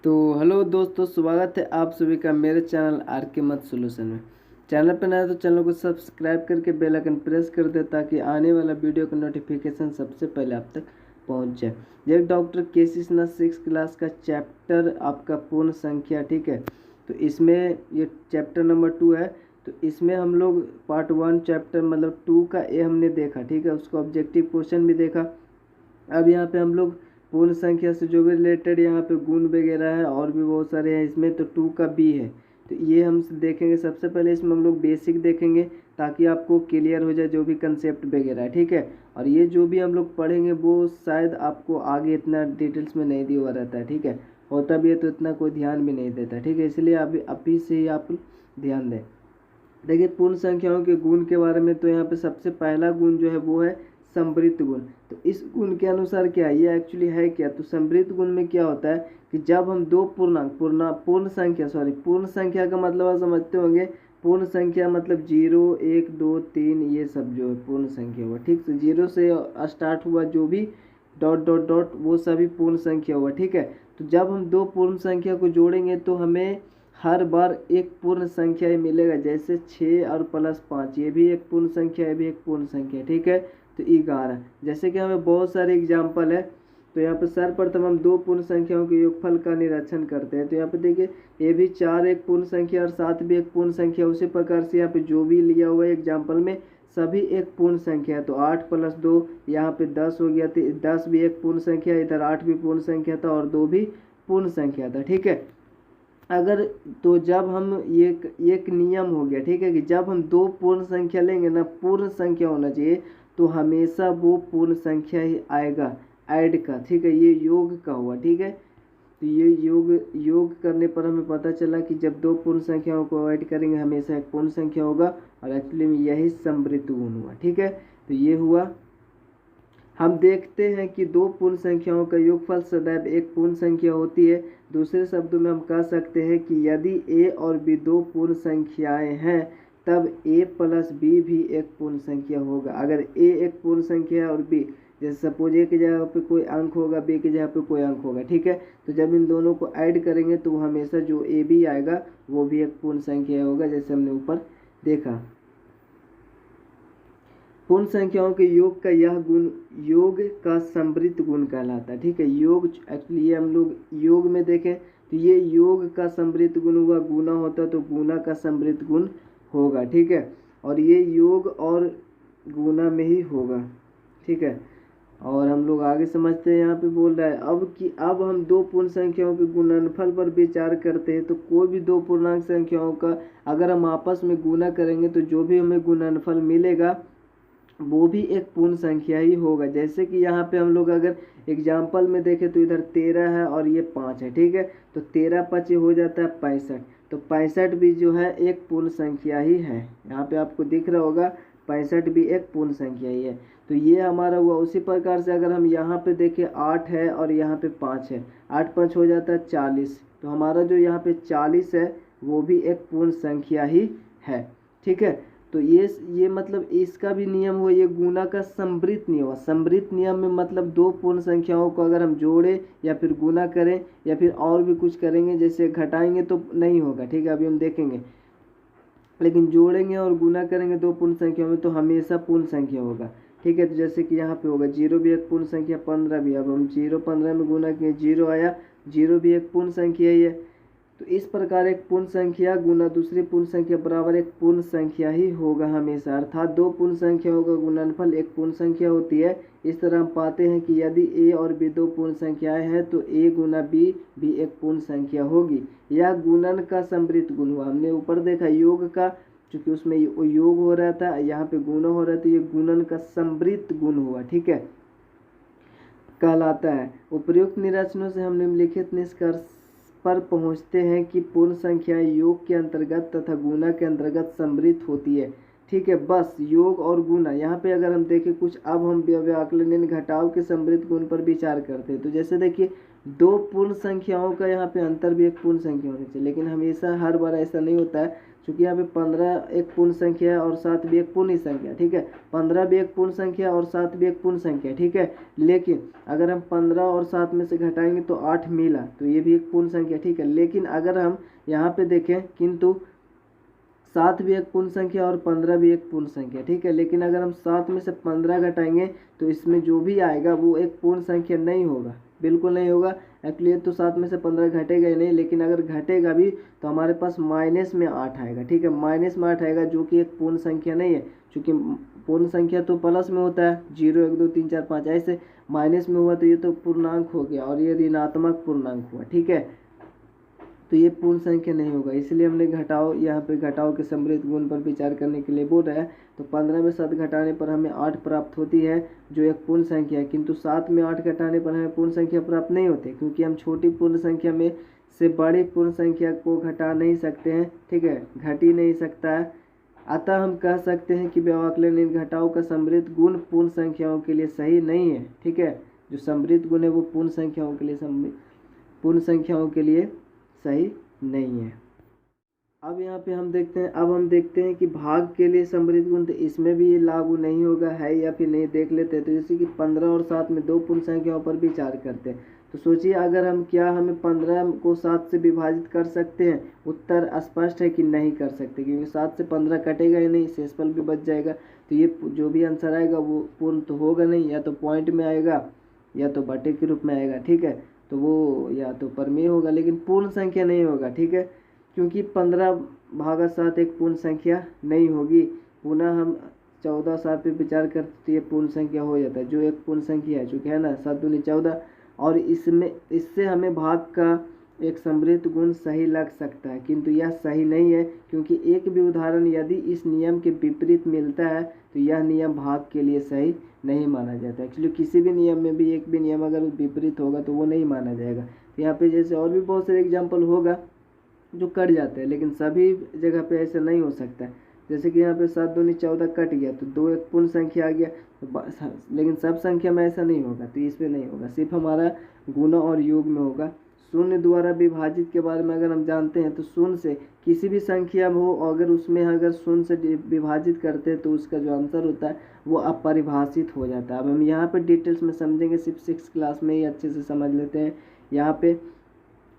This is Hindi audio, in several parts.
तो हेलो दोस्तों, स्वागत है आप सभी का मेरे चैनल आर के मत सोल्यूशन में। चैनल पर नया तो चैनल को सब्सक्राइब करके बेल आइकन प्रेस कर दे ताकि आने वाला वीडियो का नोटिफिकेशन सबसे पहले आप तक पहुंच जाए। ये डॉक्टर केसी सिन्हा 6 क्लास का चैप्टर आपका पूर्ण संख्या, ठीक है। तो इसमें ये चैप्टर नंबर 2 है। तो इसमें हम लोग पार्ट 1 चैप्टर मतलब 2 का ए हमने देखा, ठीक है। उसका ऑब्जेक्टिव क्वेश्चन भी देखा। अब यहाँ पे हम लोग पूर्ण संख्या से जो भी रिलेटेड यहाँ पे गुण वगैरह है और भी बहुत सारे हैं इसमें, तो 2 का बी है। तो ये हम देखेंगे। सबसे पहले इसमें हम लोग बेसिक देखेंगे ताकि आपको क्लियर हो जाए जो भी कंसेप्ट वगैरह है, ठीक है। और ये जो भी हम लोग पढ़ेंगे वो शायद आपको आगे इतना डिटेल्स में नहीं दिया हुआ रहता है, ठीक है। होता भी है तो इतना कोई ध्यान भी नहीं देता, ठीक है। इसलिए अभी से ही आप ध्यान दें। देखिए, पूर्ण संख्याओं के गुण के बारे में तो यहाँ पे सबसे पहला गुण जो है वो है समृद्ध गुण। तो इस गुण के अनुसार क्या है, ये एक्चुअली है क्या, तो समृद्ध गुण में क्या होता है कि जब हम दो पूर्णांक पूर्ण संख्या का मतलब आप समझते होंगे। पूर्ण संख्या मतलब 0 1 2 3 ये सब जो है पूर्ण संख्या हुआ, ठीक। तो 0 से स्टार्ट हुआ जो भी डॉट डॉट डॉट वो सभी पूर्ण संख्या हुआ, ठीक है। तो जब हम दो पूर्ण संख्या को जोड़ेंगे तो हमें हर बार एक पूर्ण संख्या ही मिलेगा। जैसे 6 और +5 ये भी एक पूर्ण संख्या, ये भी एक पूर्ण संख्या, ठीक है। तो 11 जैसे कि हमें बहुत सारे एग्जाम्पल है। तो यहाँ पे सर्वप्रथम हम दो पूर्ण संख्याओं के योगफल का निरीक्षण करते हैं। तो यहाँ पे देखिए, ये भी 4 एक पूर्ण संख्या और 7 भी एक पूर्ण संख्या। उसी प्रकार से यहाँ पे जो भी लिया हुआ है एग्जाम्पल में सभी एक पूर्ण संख्या है। तो 8 + 2 यहाँ पे 10 हो गया। तो 10 भी एक पूर्ण संख्या, इधर 8 भी पूर्ण संख्या था और 2 भी पूर्ण संख्या था, ठीक है। अगर तो जब हम एक नियम हो गया, ठीक है, कि जब हम दो पूर्ण संख्या लेंगे ना, पूर्ण संख्या होना चाहिए, तो हमेशा वो पूर्ण संख्या ही आएगा ऐड का, ठीक है। ये योग का हुआ, ठीक है। तो ये योग करने पर हमें पता चला कि जब दो पूर्ण संख्याओं को ऐड करेंगे हमेशा एक पूर्ण संख्या होगा। और एक्चुअली में यही समृद्ध गुण हुआ, ठीक है। तो ये हुआ। हम देखते हैं कि दो पूर्ण संख्याओं का योगफल सदैव एक पूर्ण संख्या होती है। दूसरे शब्दों में हम कह सकते हैं कि यदि a और b दो पूर्ण संख्याएं हैं तब a + b भी एक पूर्ण संख्या होगा। अगर a एक पूर्ण संख्या है और b, जैसे सपोज a की जगह पे कोई अंक होगा, b की जगह पे कोई अंक होगा, ठीक है। तो जब इन दोनों को ऐड करेंगे तो हमेशा जो a b आएगा वो भी एक पूर्ण संख्या होगा, जैसे हमने ऊपर देखा। पूर्ण संख्याओं के योग का यह गुण योग का समृद्ध गुण कहलाता है, ठीक है। योग एक्चुअली ये हम लोग योग में देखें तो ये योग का समृद्ध गुण हुआ। गुना होता तो गुना का समृद्ध गुण होगा, ठीक है। और ये योग और गुना में ही होगा, ठीक है। और हम लोग आगे समझते हैं। यहाँ पे बोल रहा है अब हम दो पूर्ण संख्याओं के गुणनफल पर विचार करते हैं। तो कोई भी दो पूर्णांक संख्याओं का अगर हम आपस में गुना करेंगे तो जो भी हमें गुणनफल मिलेगा वो भी एक पूर्ण संख्या ही होगा। जैसे कि यहाँ पे हम लोग अगर एग्जाम्पल में देखें तो इधर 13 है और ये 5 है, ठीक है। तो 13 × 5 हो जाता है 65। तो 65 भी जो है एक पूर्ण संख्या ही है। यहाँ पे आपको दिख रहा होगा 65 भी एक पूर्ण संख्या ही है। तो ये हमारा हुआ। उसी प्रकार से अगर हम यहाँ पे देखें 8 है और यहाँ पे 5 है, 8 × 5 हो जाता है 40। तो हमारा जो यहाँ पे 40 है वो भी एक पूर्ण संख्या ही है, ठीक है। तो ये मतलब इसका भी नियम हुआ, ये गुना का समृद्ध नियम हुआ। समृद्ध नियम में मतलब दो पूर्ण संख्याओं को अगर हम जोड़ें या फिर गुना करें या फिर और भी कुछ करेंगे, जैसे घटाएंगे तो नहीं होगा, ठीक है, अभी हम देखेंगे। लेकिन जोड़ेंगे और गुना करेंगे दो पूर्ण संख्याओं में तो हमेशा पूर्ण संख्या होगा, ठीक है। तो जैसे कि यहाँ पे होगा 0 भी एक पूर्ण संख्या, 15 भी। अब हम 0 15 में गुना किए, 0 आया, 0 भी एक पूर्ण संख्या ही है। तो इस प्रकार एक पूर्ण संख्या गुना दूसरी पूर्ण संख्या बराबर एक पूर्ण संख्या ही होगा हमेशा। अर्थात दो पूर्ण संख्याओं का गुणनफल एक पूर्ण संख्या होती है। इस तरह हम पाते हैं कि यदि a और b दो पूर्ण संख्याएं हैं तो a × b भी एक पूर्ण संख्या होगी। यह गुणन का समृद्ध गुण हुआ। हमने ऊपर देखा योग का, चूंकि उसमें योग हो रहा था, यहाँ पे गुना हो रहा था, तो ये गुणन का समृद्ध गुण हुआ, ठीक है, कहलाता है। उपर्युक्त निरीक्षणों से हम निम्नलिखित निष्कर्ष पर पहुंचते हैं कि पूर्ण संख्याएं योग के अंतर्गत तथा गुना के अंतर्गत समृद्ध होती है, ठीक है। बस योग और गुना यहाँ पे अगर हम देखें कुछ, अब हम व्याकरणिक घटाव के समृद्ध गुण पर विचार करते हैं। तो जैसे देखिए, दो पूर्ण संख्याओं का यहाँ पे अंतर भी एक पूर्ण संख्या होनी चाहिए, लेकिन हमेशा हर बार ऐसा नहीं होता है, क्योंकि यहाँ पे 15 एक पूर्ण संख्या है और 7 भी एक पूर्ण संख्या, ठीक है। 15 भी एक पूर्ण संख्या और 7 भी एक पूर्ण संख्या, ठीक है। लेकिन अगर हम 15 और 7 में से घटाएंगे तो 8 मिला, तो ये भी एक पूर्ण संख्या, ठीक है। लेकिन अगर हम यहाँ पे देखें, किंतु 7 भी एक पूर्ण संख्या और 15 भी एक पूर्ण संख्या, ठीक है। लेकिन अगर हम 7 में से 15 घटाएंगे तो इसमें जो भी आएगा वो एक पूर्ण संख्या नहीं होगा, बिल्कुल नहीं होगा। एक्चुअली तो 7 में से 15 घटेगा ही नहीं, लेकिन अगर घटेगा भी तो हमारे पास माइनस में 8 आएगा, ठीक है। माइनस में 8 आएगा, जो कि एक पूर्ण संख्या नहीं है, क्योंकि पूर्ण संख्या तो प्लस में होता है, 0 1 2 3 4 5 ऐसे। माइनस में हुआ तो ये तो पूर्णांक हो गया और ये ऋणात्मक पूर्णांक हुआ, ठीक है। तो ये पूर्ण संख्या नहीं होगा, इसलिए हमने घटाओ, यहाँ पे घटाओ के समृद्ध गुण पर विचार करने के लिए बोल रहा है। तो 15 में 7 घटाने पर हमें 8 प्राप्त होती है, जो एक पूर्ण संख्या है। किंतु 7 में 8 घटाने पर हमें पूर्ण संख्या प्राप्त नहीं होती, क्योंकि हम छोटी पूर्ण संख्या में से बड़ी पूर्ण संख्या को घटा नहीं सकते हैं, ठीक है, घट ही नहीं सकता है। अतः हम कह सकते हैं कि व्याकरणिक घटाओ का समृद्ध गुण पूर्ण संख्याओं के लिए सही नहीं है, ठीक है। जो समृद्ध गुण है वो पूर्ण संख्याओं के लिए सही नहीं है। अब यहाँ पे हम देखते हैं कि भाग के लिए समृद्ध गुण, तो इसमें भी ये लागू नहीं होगा, है या फिर नहीं, देख लेते हैं। तो जैसे कि 15 और 7 में दो पूर्ण संख्याओं पर विचार करते हैं। तो सोचिए, अगर हमें 15 को 7 से विभाजित कर सकते हैं? उत्तर स्पष्ट है कि नहीं कर सकते, क्योंकि 7 से 15 कटेगा ही नहीं, शेषफल भी बच जाएगा। तो ये जो भी आंसर आएगा वो पूर्ण तो होगा नहीं, या तो पॉइंट में आएगा या तो बटे के रूप में आएगा, ठीक है। तो वो या तो परमेय होगा, लेकिन पूर्ण संख्या नहीं होगा, ठीक है, क्योंकि 15/7 एक पूर्ण संख्या नहीं होगी। पुनः हम 14 7 पे विचार करते तो ये पूर्ण संख्या हो जाता है, जो एक पूर्ण संख्या है, चूँकि है ना 7 दूनी 14, और इससे हमें भाग का एक समृद्ध गुण सही लग सकता है, किंतु यह सही नहीं है, क्योंकि एक भी उदाहरण यदि इस नियम के विपरीत मिलता है तो यह नियम भाग के लिए सही नहीं माना जाता। एक्चुअली किसी भी नियम में भी एक भी नियम अगर विपरीत होगा तो वो नहीं माना जाएगा। तो यहाँ पे जैसे और भी बहुत सारे एग्जाम्पल होगा जो कट जाते हैं, लेकिन सभी जगह पे ऐसा नहीं हो सकता है। जैसे कि यहाँ पे 7 दूनी 14 कट गया तो 2 एक पूर्ण संख्या आ गया, तो लेकिन सब संख्या में ऐसा नहीं होगा, तो इसमें नहीं होगा, सिर्फ हमारा गुणा और योग में होगा। शून्य द्वारा विभाजित के बारे में अगर हम जानते हैं तो शून्य से किसी भी संख्या हो, अगर उसमें अगर शून्य से विभाजित करते हैं तो उसका जो आंसर होता है वो अपरिभाषित हो जाता है। अब हम यहाँ पे डिटेल्स में समझेंगे, सिर्फ 6 क्लास में ही अच्छे से समझ लेते हैं यहाँ पे।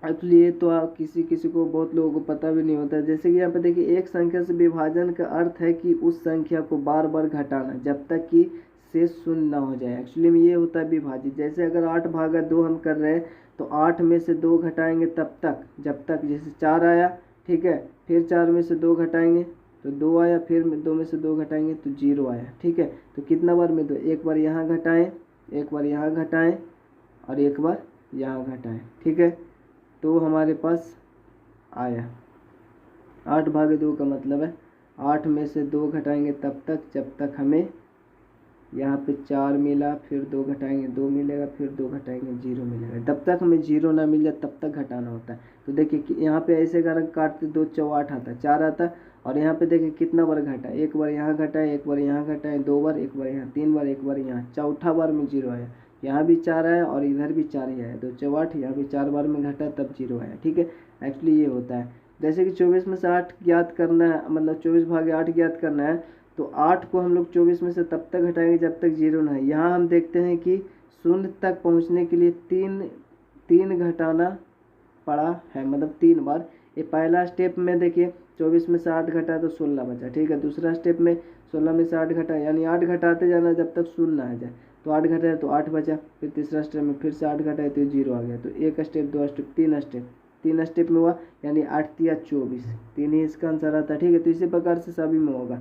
एक्चुअली ये तो किसी को बहुत लोगों को पता भी नहीं होता है। जैसे कि यहाँ पे देखिए, एक संख्या से विभाजन का अर्थ है कि उस संख्या को बार बार घटाना जब तक कि शेष शून्य ना हो जाए। एक्चुअली में ये होता है विभाजित। जैसे अगर 8/2 हम कर रहे हैं तो 8 में से 2 घटाएंगे तब तक जब तक, जैसे 4 आया, ठीक है, फिर 4 में से 2 घटाएंगे तो 2 आया, फिर 2 में से 2 घटाएंगे तो 0 आया, ठीक है। तो कितना बार में 2, एक बार यहाँ घटाएं, एक बार यहाँ घटाएं और एक बार यहाँ घटाएं, ठीक है। तो हमारे पास आया 8/2 का मतलब है 8 में से 2 घटाएंगे तब तक जब तक हमें यहाँ पे 4 मिला, फिर 2 घटाएंगे 2 मिलेगा, फिर 2 घटाएंगे 0 मिलेगा। तब तक हमें 0 ना मिल जाए तब तक घटाना होता है। तो देखिए कि यहाँ पे ऐसे कारण काटते 2 चौ 8 आता, 4 आता, और यहाँ पे देखिए कितना बार घटा, एक बार यहाँ घटाए, एक बार यहाँ घटाए, 2 बार, एक बार यहाँ, 3 बार, एक बार यहाँ, चौथा बार में 0 आया। यहाँ भी 4 आया और इधर भी 4 ही आया, 2 चौ 8, यहाँ भी 4 बार में घटा तब 0 आया, ठीक है। एक्चुअली ये होता है। जैसे कि 24 में से 8 ज्ञात करना है, मतलब 24/8 ज्ञात करना है, तो 8 को हम लोग 24 में से तब तक घटाएंगे जब तक 0 ना है। यहाँ हम देखते हैं कि 0 तक पहुँचने के लिए 3 घटाना पड़ा है, मतलब 3 बार। ये पहला स्टेप में देखिए 24 में से 8 घटा तो 16 बचा, ठीक है। दूसरा स्टेप में 16 में से 8 घटा, यानी 8 घटाते जाना जब तक 0 ना आ जाए। तो 8 घटाया तो 8 बचा, फिर तीसरा स्टेप में फिर से 8 घटाए तो 0 आ गया। तो एक स्टेप, 2 स्टेप, 3 स्टेप में हुआ, यानी 8 तिया 24, 3 ही इसका आंसर आता है, ठीक है। तो इसी प्रकार से सभी में होगा।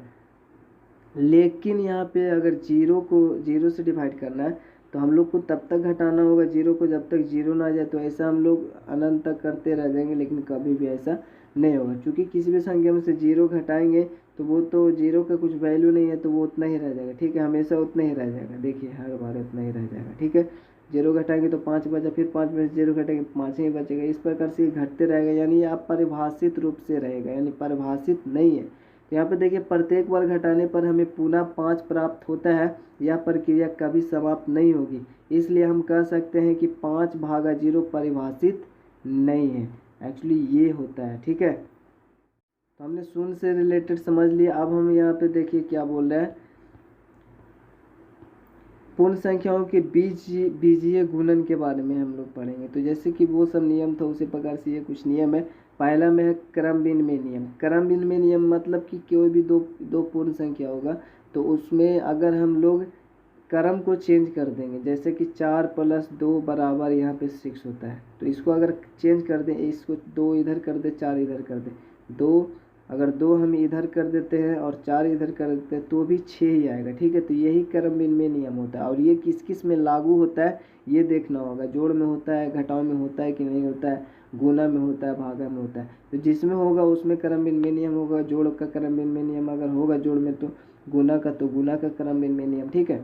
लेकिन यहाँ पे अगर 0 से डिवाइड करना है तो हम लोग को तब तक घटाना होगा 0 को जब तक 0 ना आ जाए। तो ऐसा हम लोग अनंत तक करते रह जाएंगे, लेकिन कभी भी ऐसा नहीं होगा, क्योंकि किसी भी संख्या में से 0 घटाएंगे तो वो तो 0 का कुछ वैल्यू नहीं है, तो वो उतना ही रह जाएगा, ठीक है, हमेशा उतना ही रह जाएगा। देखिए हर बार उतना ही रह जाएगा, ठीक है। 0 घटाएंगे तो 5 बचा, फिर 5 में से 0 घटाएंगे 5 ही बचेगा। इस प्रकार से घटते रहेगा, यानी ये अपरिभाषित रूप से रहेगा, यानी परिभाषित नहीं है। तो यहाँ पे देखिए प्रत्येक बार घटाने पर हमें पुनः 5 प्राप्त होता है। यह प्रक्रिया कभी समाप्त नहीं होगी, इसलिए हम कह सकते हैं कि 5/0 परिभाषित नहीं है। एक्चुअली ये होता है, ठीक है। तो हमने शून्य से रिलेटेड समझ लिया। अब हम यहाँ पे देखिए क्या बोल रहे हैं, पूर्ण संख्याओं के बीजीय गुणन के बारे में हम लोग पढ़ेंगे। तो जैसे कि वो सब नियम था उसी प्रकार से ये कुछ नियम है। पहला में है क्रम विनिमय नियम। क्रम विनिमय नियम मतलब कि कोई भी दो पूर्ण संख्या होगा तो उसमें अगर हम लोग क्रम को चेंज कर देंगे, जैसे कि 4 + 2 बराबर यहाँ पे 6 होता है, तो इसको अगर चेंज कर दें, इसको 2 इधर कर दे 4 इधर कर दे, 2 अगर 2 हम इधर कर देते हैं और 4 इधर कर देते हैं तो भी 6 ही आएगा, ठीक है। तो यही क्रम विनिमय नियम होता है। और ये किस किस में लागू होता है ये देखना होगा। जोड़ में होता है, घटाव में होता है कि नहीं होता है, गुना में होता है, भागा में होता है। तो जिसमें होगा उसमें क्रम विनिमय नियम होगा। जोड़ का क्रम विनिमय नियम अगर होगा जोड़ में तो गुना का क्रम विनिमय नियम, ठीक है।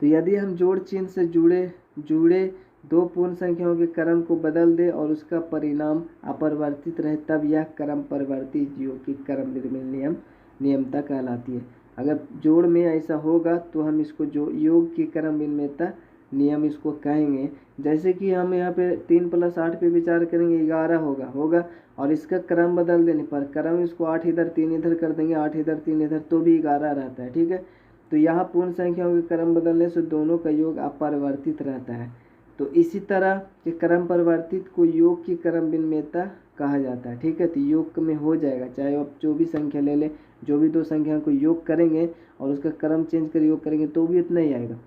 तो यदि हम जोड़ चिन्ह से जुड़े दो पूर्ण संख्याओं के क्रम को बदल दे और उसका परिणाम अपरिवर्तित रहे तब यह क्रम परिवर्तित योग की क्रम विनिमय नियमता कहलाती है। अगर जोड़ में ऐसा होगा तो हम इसको जो योग की क्रम विनिमयता नियम इसको कहेंगे। जैसे कि हम यहाँ पे 3 + 8 पे विचार करेंगे, 11 होगा और इसका क्रम बदल देने पर क्रम इसको 8 इधर 3 इधर कर देंगे, 8 इधर 3 इधर तो भी 11 रहता है, ठीक है। तो यहाँ पूर्ण संख्याओं के क्रम बदलने से दोनों का योग अपरिवर्तित रहता है। तो इसी तरह के क्रम परिवर्तित को योग की क्रम विनिमयता कहा जाता है, ठीक है। तो योग में हो जाएगा, चाहे आप जो भी संख्या ले लें, जो भी दो संख्या को योग करेंगे और उसका क्रम चेंज कर योग करेंगे तो भी इतना ही आएगा।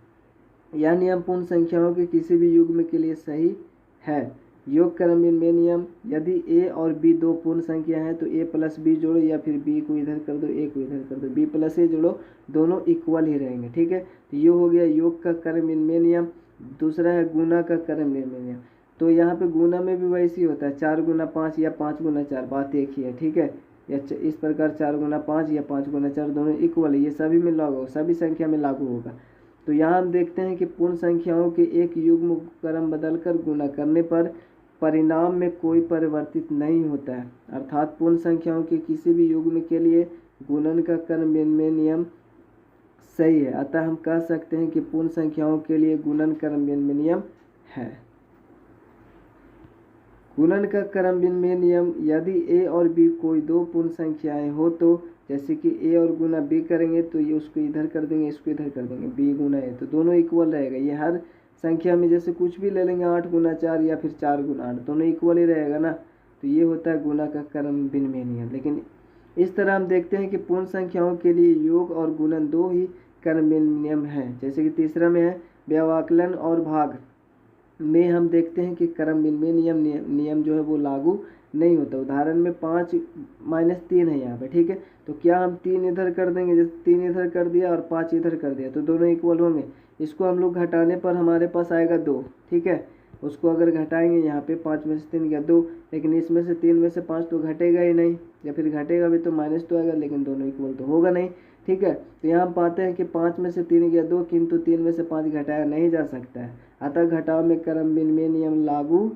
यह नियम पूर्ण संख्याओं के किसी भी युग्म के लिए सही है। योग क्रम विनिमय नियम, यदि a और b दो पूर्ण संख्या हैं तो a + b जोड़ो या फिर b को इधर कर दो a को इधर कर दो, b + a जोड़ो, दोनों इक्वल ही रहेंगे, ठीक है। तो ये हो गया योग का क्रम विनिमय नियम। दूसरा है गुना का क्रम विनिमय नियम। तो यहाँ पे गुना में भी वैसे ही होता है, 4 × 5 या 5 × 4, बात एक ही है, ठीक है। या इस प्रकार 4 × 5 या 5 × 4 दोनों इक्वल है, ये सभी में लागू, सभी संख्या में लागू होगा। तो यहाँ हम देखते हैं कि पूर्ण संख्याओं के एक युग्म क्रम बदलकर गुना करने पर परिणाम में कोई परिवर्तित नहीं होता है, अर्थात पूर्ण संख्याओं के किसी भी युग्म के लिए गुणन का क्रम विनिमय नियम सही है। अतः हम कह सकते हैं कि पूर्ण संख्याओं के लिए गुणन क्रम विनिमय नियम है। गुणन का क्रम विनिमय नियम, यदि a और b कोई दो पूर्ण संख्याएं हो तो जैसे कि a और गुना b करेंगे तो ये उसको इधर कर देंगे, इसको इधर कर देंगे, b गुना a, तो दोनों इक्वल रहेगा। ये हर संख्या में जैसे कुछ भी ले लेंगे, 8 × 4 या फिर 4 × 8, दोनों इक्वल ही रहेगा ना। तो ये होता है गुना का क्रम विनिमय नियम। लेकिन इस तरह हम देखते हैं कि पूर्ण संख्याओं के लिए योग और गुणन दो ही क्रम विनिमय नियम हैं। जैसे कि तीसरा में है व्यवकलन और भाग में हम देखते हैं कि क्रम विनिमय नियम जो है वो लागू नहीं होता। उदाहरण में 5 - 3 है यहाँ पे, ठीक है। तो क्या हम 3 इधर कर देंगे, जैसे 3 इधर कर दिया और 5 इधर कर दिया तो दोनों इक्वल होंगे। इसको हम लोग घटाने पर हमारे पास आएगा 2, ठीक है। उसको अगर घटाएंगे यहाँ पे 5 में से 3 गया 2, लेकिन इसमें से 3 में से 5 तो घटेगा ही नहीं, या फिर घटेगा भी तो माइनस तो आएगा, लेकिन दोनों इक्वल तो होगा नहीं, ठीक है। तो यहाँ हम पाते हैं कि 5 में से 3 गया 2, किंतु 3 में से 5 घटाया नहीं जा सकता है, अतः घटाव में क्रम विनिमय नियम लागू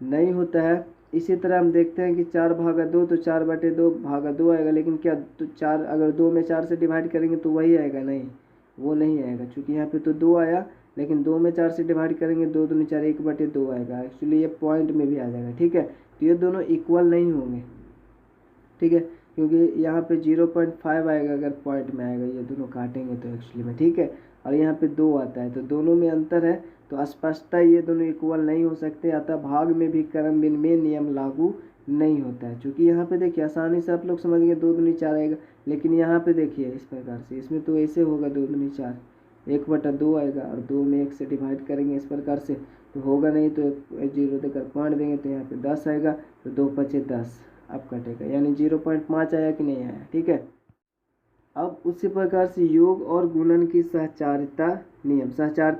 नहीं होता है। इसी तरह हम देखते हैं कि 4/2 तो 4/2 आएगा, लेकिन क्या तो 4 अगर 2 में 4 से डिवाइड करेंगे तो वही आएगा, नहीं वो नहीं आएगा, क्योंकि यहाँ पे तो 2 आया, लेकिन 2 में 4 से डिवाइड करेंगे 2 दूनी 4, 1/2 आएगा। एक्चुअली ये पॉइंट में भी आ जाएगा, ठीक है। तो ये दोनों इक्वल नहीं होंगे, ठीक है, क्योंकि यहाँ पे 0.5 आएगा अगर पॉइंट में आएगा, ये दोनों काटेंगे तो एक्चुअली में, ठीक है। और यहाँ पे 2 आता है, तो दोनों में अंतर है, तो स्पष्टता ये दोनों इक्वल नहीं हो सकते, अतः भाग में भी क्रम विनिमय नियम लागू नहीं होता है। क्योंकि यहाँ पे देखिए आसानी से आप लोग समझ गए 2 दूनी 4 आएगा, लेकिन यहाँ पे देखिए इस प्रकार से, इसमें तो ऐसे होगा 2 दूनी 4, 1/2 आएगा, और 2 में 1 से डिवाइड करेंगे इस प्रकार से तो होगा नहीं, तो 0 देकर पॉइंट देंगे तो यहाँ पे 10 आएगा, तो 2 × 5 = 10 अब कटेगा, यानी 0.5 आया कि नहीं आया, ठीक है। अब उसी प्रकार से योग और गुणन की सहचारिता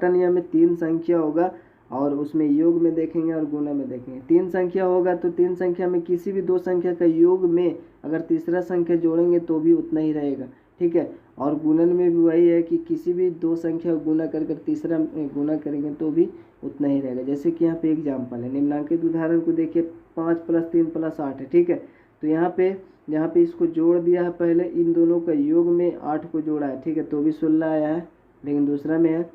नियम में 3 संख्या होगा और उसमें योग में देखेंगे और गुणन में देखेंगे। 3 संख्या होगा तो 3 संख्या में किसी भी 2 संख्या का योग में अगर तीसरा संख्या जोड़ेंगे तो भी उतना ही रहेगा, ठीक है। और गुणन में भी वही है कि किसी भी 2 संख्या गुना कर तीसरा गुना करेंगे तो भी उतना ही रहेगा। जैसे कि यहाँ पे एग्जाम्पल है, निम्नांकित उदाहरण को देखिए, 5 + 3 + 8 है, ठीक है। तो यहाँ पे यहाँ पे इसको जोड़ दिया है, पहले इन दोनों का योग में 8 को जोड़ा है, ठीक है, तो भी 16 आया है। लेकिन दूसरा में है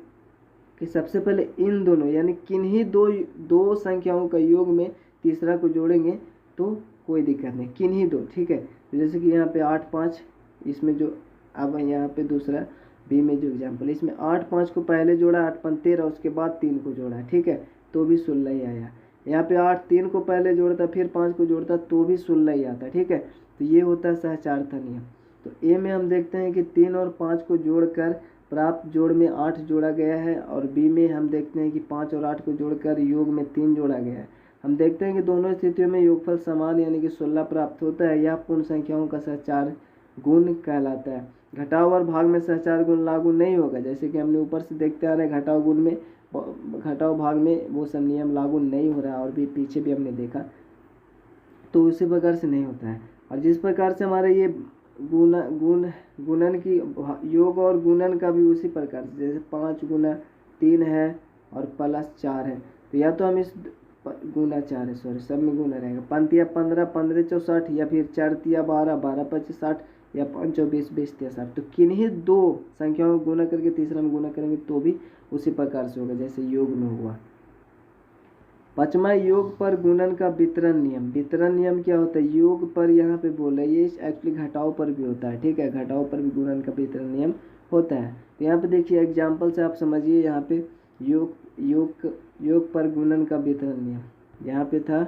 कि सबसे पहले इन दोनों यानी किन्हीं दो संख्याओं का योग में तीसरा को जोड़ेंगे तो कोई दिक्कत नहीं, किन्हीं दो, ठीक है। तो जैसे कि यहाँ पे 8 5, इसमें जो अब यहाँ पे दूसरा बी में जो एग्जाम्पल, इसमें 8 5 को पहले जोड़ा, 8 5 13, उसके बाद 3 को जोड़ा, ठीक है, तो भी 16 ही आया। यहाँ पे 8 3 को पहले जोड़ता, फिर 5 को जोड़ता, तो भी 16 ही आता, ठीक है। तो ये होता है सहचारता नियम। तो ए में हम देखते हैं कि 3 और 5 को जोड़कर प्राप्त जोड़ में 8 जोड़ा गया है, और बी में हम देखते हैं कि 5 और 8 को जोड़कर योग में 3 जोड़ा गया है। हम देखते हैं कि दोनों स्थितियों में योगफल समान यानी कि 16 प्राप्त होता है। यह पूर्ण संख्याओं का सहचार गुण कहलाता है। घटाव और भाग में सहचार गुण लागू नहीं होगा, जैसे कि हमने ऊपर से देखते आ रहे हैं घटाव भाग में वो सब नियम लागू नहीं हो रहा है, और भी पीछे भी हमने देखा, तो उसी प्रकार से नहीं होता है। और जिस प्रकार से हमारे ये गुणन की योग और गुणन का भी उसी प्रकार से, जैसे 5 गुना 3 है और प्लस 4 है, तो या तो हम इस गुना 4 है, सॉरी सब में गुना रहेगा, 5 या 15 15 चौ 60, या फिर 4 या 12 12 25 60, या 5 24 20 60। तो किन्हीं दो संख्याओं को गुना करके तीसरा में गुना करेंगे तो भी उसी प्रकार से होगा जैसे योग में हुआ। पांचवा, योग पर गुणन का वितरण नियम। वितरण नियम क्या होता है? योग पर यहाँ पे बोल रहा है, ये एक्चुअली घटाओ पर भी होता है, ठीक है, घटाओ पर भी गुणन का वितरण नियम होता है। तो यहाँ पे देखिए एग्जाम्पल से आप समझिए, यहाँ पे योग पर गुणन का वितरण नियम यहाँ पे था,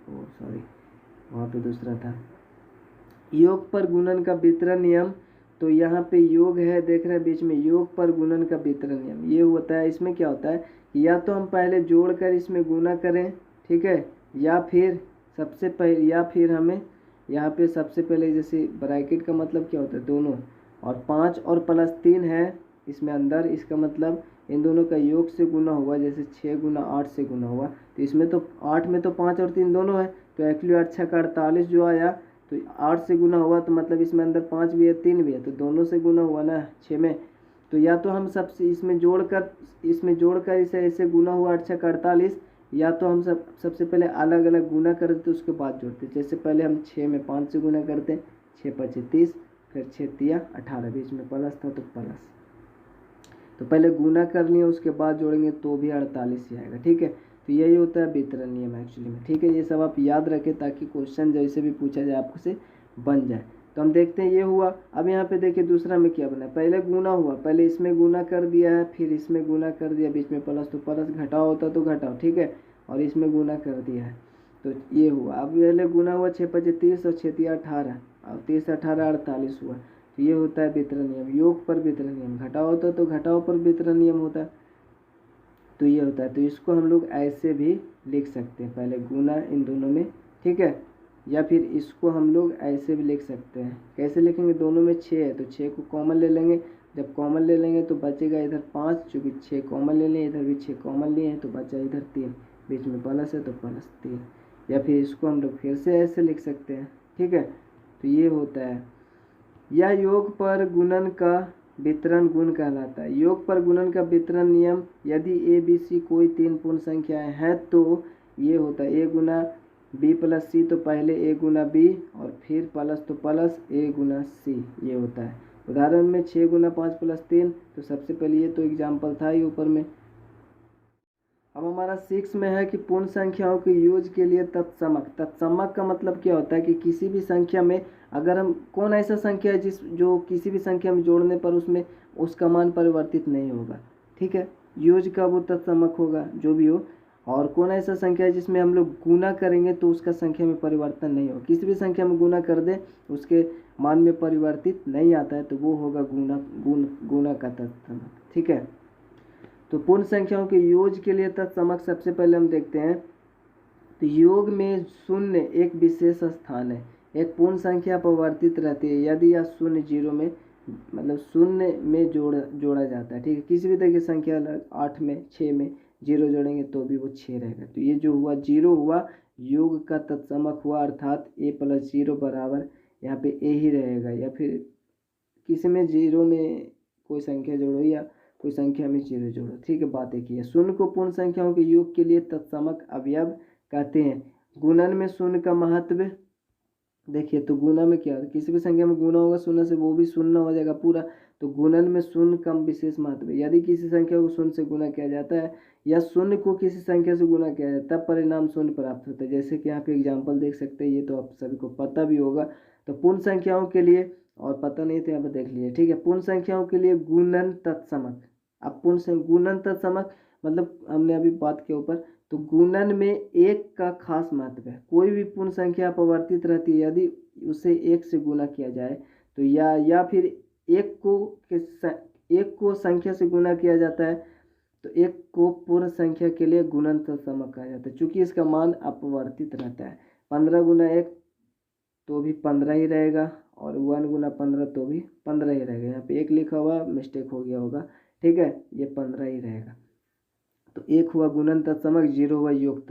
सॉरी वहाँ पे दूसरा था, योग पर गुणन का वितरण नियम। तो यहाँ पे योग है, देख रहे हैं बीच में, योग पर गुणन का वितरण नियम ये होता है। इसमें क्या होता है, या तो हम पहले जोड़कर इसमें गुना करें, ठीक है, या फिर हमें यहाँ पे सबसे पहले, जैसे ब्रैकेट का मतलब क्या होता है, दोनों, और 5 और प्लस 3 है इसमें अंदर, इसका मतलब इन दोनों का योग से गुना हुआ, जैसे 6 गुना 8 से गुना हुआ। तो इसमें तो 8 में तो 5 और 3 दोनों है, तो एक्चुअली 8 6 का 48 जो आया, तो 8 से गुना हुआ, तो मतलब इसमें अंदर 5 भी है 3 भी है, तो दोनों से गुना हुआ ना 6 में। तो या तो हम सबसे इसमें जोड़कर इसे ऐसे गुना हुआ 8 6 का 48, या तो हम सबसे पहले अलग अलग गुना कर देते उसके बाद जोड़ते। जैसे पहले हम 6 में 5 से गुना करते, 6 5 30, फिर 6 3 18, बीच में प्लस था तो प्लस, तो पहले गुना कर लिया उसके बाद जोड़ेंगे तो भी 48 ही आएगा, ठीक है। तो यही होता है वितरण नियम एक्चुअली में, ठीक है। ये सब आप याद रखें ताकि क्वेश्चन जैसे भी पूछा जाए आपको से बन जाए। तो हम देखते हैं ये हुआ। अब यहाँ पे देखिए दूसरा में क्या बना, पहले गुना हुआ, पहले इसमें गुना कर दिया है, फिर इसमें गुना कर दिया, बीच में प्लस, तो प्लस, घटाओ होता तो घटाओ, ठीक है, और इसमें गुना कर दिया है, तो ये हुआ। अब पहले गुना हुआ 6 5 30 और 6 3 18, और 30 18 48 हुआ। तो ये होता है वितरण नियम, योग पर वितरण नियम। घटाओ होता तो घटाओ पर वितरण नियम होता, तो ये होता है। तो इसको हम लोग ऐसे भी लिख सकते हैं, पहले गुना इन दोनों में, ठीक है, या फिर इसको हम लोग ऐसे भी लिख सकते हैं। कैसे लिखेंगे, दोनों में 6 है तो 6 को कॉमन ले लेंगे, जब कॉमन ले लेंगे तो बचेगा इधर 5, चूँकि 6 कॉमन ले लें, इधर भी 6 कॉमन लिए हैं तो बचा इधर 3, बीच में प्लस है तो प्लस 3, या फिर इसको हम लोग फिर से ऐसे लिख सकते हैं, ठीक है। तो ये होता है, यह योग पर गुणन का वितरण गुण कहलाता है। योग पर गुणन का वितरण नियम, यदि ए बी सी कोई 3 पूर्ण संख्याएं हैं तो ये होता है, ए गुना बी प्लस सी, तो पहले ए गुना बी और फिर प्लस, तो प्लस ए गुना सी, ये होता है। उदाहरण में 6 गुना 5 प्लस 3, तो सबसे पहले ये तो एग्जाम्पल था ही ऊपर में। अब हमारा 6 में है कि पूर्ण संख्याओं के योग के लिए तत्समक का मतलब क्या होता है कि किसी भी संख्या में अगर हम, कौन ऐसा संख्या है जो किसी भी संख्या में जोड़ने पर उसमें उसका मान परिवर्तित नहीं होगा, ठीक है, योग का वो तत्समक होगा जो भी हो। और कौन ऐसा संख्या है जिसमें हम लोग गुना करेंगे तो उसका संख्या में परिवर्तन नहीं होगा, किसी भी संख्या में गुना कर दे उसके मान में परिवर्तित नहीं आता है, तो वो होगा गुना का तत्समक, ठीक है। तो पूर्ण संख्याओं के योग के लिए तत्समक सबसे पहले हम देखते हैं, तो योग में शून्य एक विशेष स्थान है, एक पूर्ण संख्या परिवर्तित रहती है यदि यह शून्य 0 में, मतलब शून्य में जोड़ा जाता है, ठीक है। किसी भी तरह की संख्या 8 में 6 में 0 जोड़ेंगे तो भी वो 6 रहेगा। तो ये जो हुआ 0 हुआ, योग का तत्समक हुआ, अर्थात a प्लस 0 बराबर यहाँ पे a ही रहेगा, या फिर किसी में 0 में कोई संख्या जोड़ो या कोई संख्या में 0 जोड़ो, ठीक है, बात एक ही है। शून्य को पूर्ण संख्याओं के योग के लिए तत्समक अवयव कहते हैं। गुणन में शून्य का महत्व देखिए तो गुना में क्या है, किसी भी संख्या में गुना होगा शून्य से वो भी शून्य हो जाएगा पूरा। तो गुणन में शून्य का विशेष महत्व है। यदि किसी संख्या को शून्य से गुना किया जाता है या शून्य को किसी संख्या से गुना किया जाता है तब परिणाम शून्य प्राप्त होता है। जैसे कि यहाँ पे एग्जाम्पल देख सकते हैं, ये तो आप सभी को पता भी होगा। तो पूर्ण संख्याओं के लिए, और पता नहीं तो यहाँ पे देख लीजिए, ठीक है। पूर्ण संख्याओं के लिए गुणन तत्समक। अब गुणन तत्समक मतलब हमने अभी बात के ऊपर, तो गुणन में एक का खास महत्व है। कोई भी पूर्ण संख्या अपवर्तित रहती है, यदि उसे एक से गुना किया जाए तो या फिर एक को संख्या से गुना किया जाता है तो एक को पूर्ण संख्या के लिए गुणन तत्समक कहा जाता है। चूंकि इसका मान अपवर्तित रहता है, 15 × 1 तो भी 15 ही रहेगा, और 1 × 15 तो भी 15 ही रहेगा। यहाँ पे 1 लिखा हुआ, मिस्टेक हो गया होगा, ठीक है, ये 15 ही रहेगा। तो 1 हुआ गुणन तत्समक, 0 हुआ योग तत्समक।